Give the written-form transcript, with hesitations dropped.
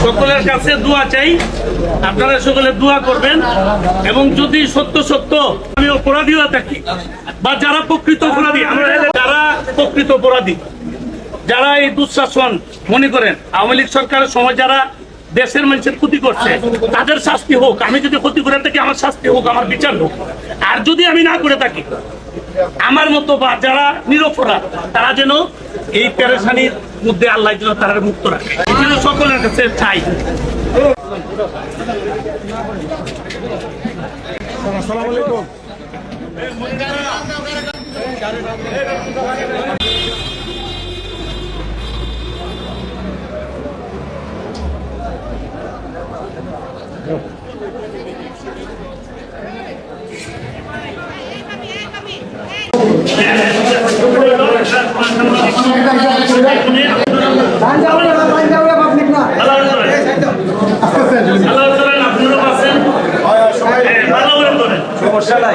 সকলের কাছে দোয়া চাই, আপনারা সকলে দোয়া করবেন। এবং যদি সত্য সত্য আমি অপরাধী হয়ে থাকি বা যারা প্রকৃত অপরাধী, আমরা যারা প্রকৃত অপরাধী, যারা এই দুঃশাসন মনে করেন আওয়ামী লীগ সরকারের সময় যারা দেশের মানুষের ক্ষতি করছে তাদের শাস্তি হোক। আমি যদি ক্ষতি করে থাকি আমার শাস্তি হোক, আমার বিচার হোক। আর যদি আমি না করে থাকি, আমার মতো বা যারা নিরপরাধ তারা যেন এই পেরেশানির মধ্যে আল্লাহ যেন তারা মুক্ত রাখে, যেন সকলের কাছে চাই। আসসালামু আলাইকুম। সমস্যা নাই।